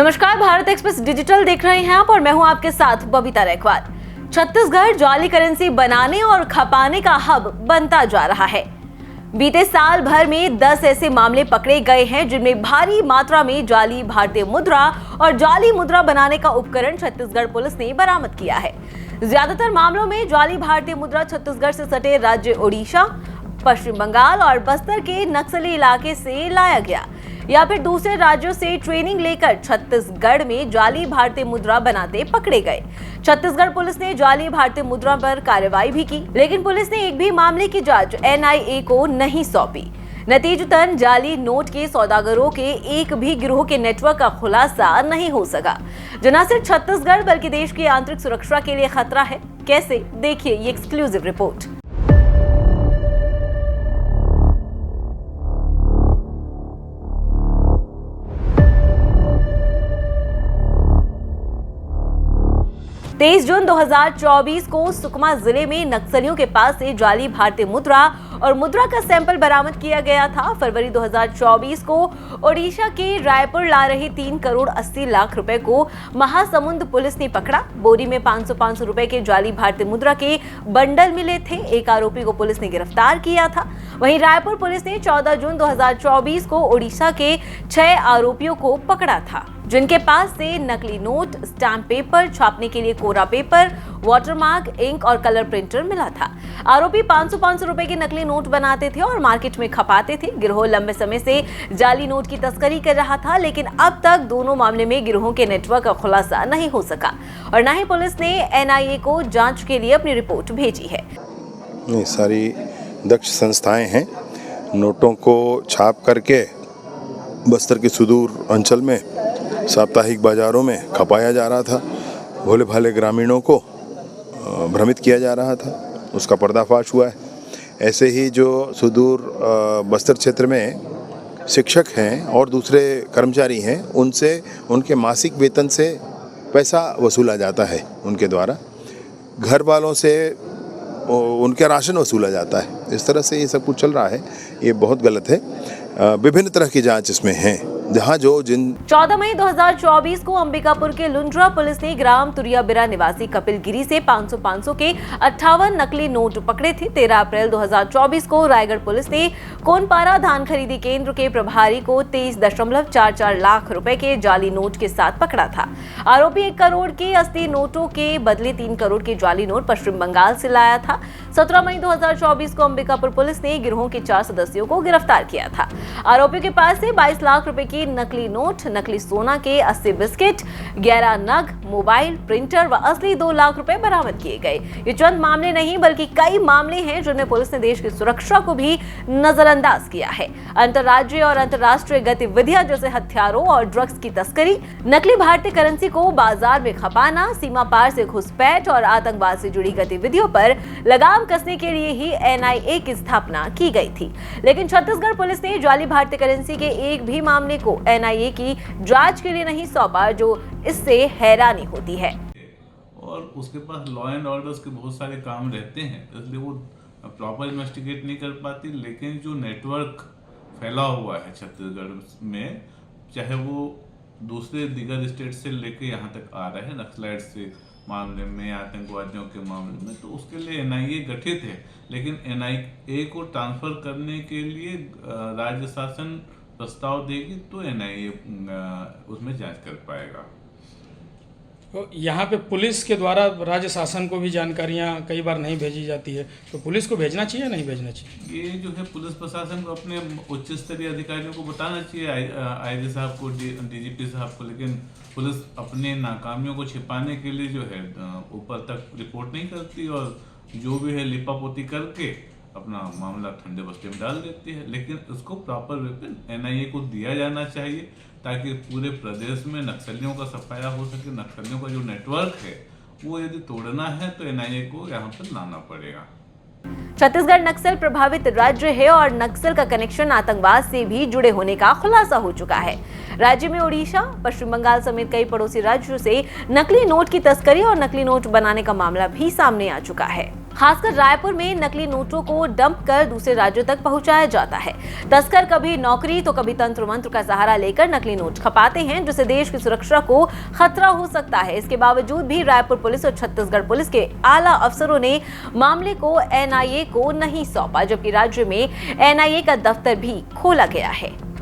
नमस्कार, Bharat express digital देख रहे हैं आप और मैं हूं आपके साथ बबीता रैकवार। छत्तीसगढ़ जाली करेंसी बनाने और खपाने का हब बनता जा रहा है। बीते साल भर में 10 ऐसे मामले पकड़े गए हैं जिनमें भारी मात्रा में जाली भारतीय मुद्रा और जाली मुद्रा बनाने का उपकरण छत्तीसगढ़ पुलिस ने बरामद किया है। ज्यादातर मामलों में जाली भारतीय मुद्रा छत्तीसगढ़ से सटे राज्य ओडिशा, पश्चिम बंगाल और बस्तर के नक्सली इलाके से लाया गया या फिर दूसरे राज्यों से ट्रेनिंग लेकर छत्तीसगढ़ में जाली भारतीय मुद्रा बनाते पकड़े गए। छत्तीसगढ़ पुलिस ने जाली भारतीय मुद्रा पर कार्रवाई भी की, लेकिन पुलिस ने एक भी मामले की जांच एनआईए को नहीं सौंपी। नतीजतन जाली नोट के सौदागरों के एक भी गिरोह के नेटवर्क का खुलासा नहीं हो सका, जो न सिर्फ छत्तीसगढ़ बल्कि देश की आंतरिक सुरक्षा के लिए खतरा है। कैसे, देखिए ये एक्सक्लूसिव रिपोर्ट। तेईस जून 2024 को सुकमा जिले में नक्सलियों के पास से जाली भारतीय मुद्रा और मुद्रा का सैंपल बरामद किया गया था। फरवरी 2024 को ओडिशा के रायपुर ला रहे 3 करोड़ 80 लाख रुपए को महासमुंद पुलिस ने पकड़ा। बोरी में 500 रुपए के जाली भारतीय मुद्रा के बंडल मिले थे। एक आरोपी को पुलिस ने गिरफ्तार किया था। वहीं रायपुर पुलिस ने 14 जून 2024 को ओडिशा के 6 आरोपियों को पकड़ा था, जिनके पास से नकली नोट, स्टैम्प पेपर, छापने के लिए कोरा पेपर, वाटरमार्क, इंक और कलर प्रिंटर मिला था। आरोपी 500 रुपए के नकली नोट बनाते थे और मार्केट में खपाते थे। गिरोह लंबे समय से जाली नोट की तस्करी कर रहा था, लेकिन अब तक दोनों मामले में गिरोह के नेटवर्क का खुलासा नहीं हो सका और न ही पुलिस ने एनआईए को जांच के लिए अपनी रिपोर्ट भेजी है। ये सारी दक्ष संस्थाएं हैं। नोटों को छाप करके बस्तर के सुदूर अंचल में साप्ताहिक बाजारों में खपाया जा रहा था। भोले भाले ग्रामीणों को भ्रमित किया जा रहा था, उसका पर्दाफाश हुआ है। ऐसे ही जो सुदूर बस्तर क्षेत्र में शिक्षक हैं और दूसरे कर्मचारी हैं, उनसे उनके मासिक वेतन से पैसा वसूला जाता है उनके द्वारा। घर वालों से उनका राशन वसूला जाता है। इस तरह से ये सब कुछ चल रहा है। ये बहुत गलत है। विभिन्न तरह की जांच इसमें है। जहां जो जिन 14 मई 2024 को अंबिकापुर के लुंड्रा पुलिस ने ग्राम तुरियाबिरा निवासी कपिल गिरी से 500 के 58 नकली नोट पकड़े थे। 13 अप्रैल 2024 को रायगढ़ पुलिस ने कोनपारा धान खरीदी केंद्र के प्रभारी को 23.44 लाख रुपए के जाली नोट के साथ पकड़ा था। आरोपी 1 करोड़ के असली नोटों के बदले 3 करोड़ के जाली नोट पश्चिम बंगाल से लाया था। 17 मई 2024 को अंबिकापुर पुलिस ने गिरोह के 4 सदस्यों को गिरफ्तार किया था। आरोपियों के पास से 22 लाख रुपए की नकली नोट, नकली सोना के 80 बिस्किट, 11 नग, मोबाइल, प्रिंटर व असली 2 लाख रुपए बरामद किए गए। ये चंद मामले नहीं बल्कि कई मामले हैं जिनमें पुलिस ने देश की सुरक्षा को भी नजरअंदाज किया है। अंतर्राज्यीय और अंतर्राष्ट्रीय गतिविधियां जैसे हथियारों और ड्रग्स की तस्करी, नकली भारतीय करेंसी को बाजार में खपाना, सीमा पार से घुसपैठ और आतंकवाद से जुड़ी गतिविधियों पर लगाम कसने के लिए ही एनआईए की स्थापना की गई थी। लेकिन छत्तीसगढ़ पुलिस ने जाली भारतीय करेंसी के एक भी मामले को एनआईए की जांच के लिए नहीं सौंपा, जो इससे हैरानी होती है। और उसके पास लॉ एंड ऑर्डर्स के बहुत सारे काम रहते हैं, इसलिए वो प्रॉपर इन्वेस्टिगेट नहीं कर पाती। लेकिन जो नेटवर्क फैला हुआ है छत्तीसगढ़ में, चाहे वो दूसरे दीगर स्टेट से लेके यहाँ तक आ रहे हैं नक्सलाइट्स से मामले में, आतंकवादियों के मामले में, तो उसके लिए एनआईए गठित है। लेकिन एनआईए को ट्रांसफर करने के लिए राज्य शासन प्रस्ताव देगी तो एनआईए उसमें जांच कर पाएगा। तो यहाँ पे पुलिस के द्वारा राज्य शासन को भी जानकारियाँ कई बार नहीं भेजी जाती है, तो पुलिस को भेजना चाहिए या नहीं भेजना चाहिए? ये जो है पुलिस प्रशासन को अपने उच्च स्तरीय अधिकारियों को बताना चाहिए, आईजी साहब को, डीजीपी साहब को। लेकिन पुलिस अपने नाकामियों को छिपाने के लिए जो है ऊपर तक रिपोर्ट नहीं करती और जो भी है लिपापोती करके अपना मामला ठंडे बस्ते में डाल देती है। लेकिन उसको प्रॉपर वेपन एनआईए को दिया जाना चाहिए ताकि पूरे प्रदेश में नक्सलियों का सफाया हो सके। नक्सलियों का जो नेटवर्क है वो यदि तोड़ना है तो एनआईए को यहाँ पर लाना पड़ेगा। छत्तीसगढ़ नक्सल प्रभावित राज्य है और नक्सल का कनेक्शन आतंकवाद से भी जुड़े होने का खुलासा हो चुका है। राज्य में ओडिशा, पश्चिम बंगाल समेत कई पड़ोसी राज्यों से नकली नोट की तस्करी और नकली नोट बनाने का मामला भी सामने आ चुका है। खासकर रायपुर में नकली नोटों को डंप कर दूसरे राज्यों तक पहुंचाया जाता है। तस्कर कभी नौकरी तो कभी तंत्र मंत्र का सहारा लेकर नकली नोट खपाते हैं, जिससे देश की सुरक्षा को खतरा हो सकता है। इसके बावजूद भी रायपुर पुलिस और छत्तीसगढ़ पुलिस के आला अफसरों ने मामले को एनआईए को नहीं सौंपा, जबकि राज्य में एनआईए का दफ्तर भी खोला गया है।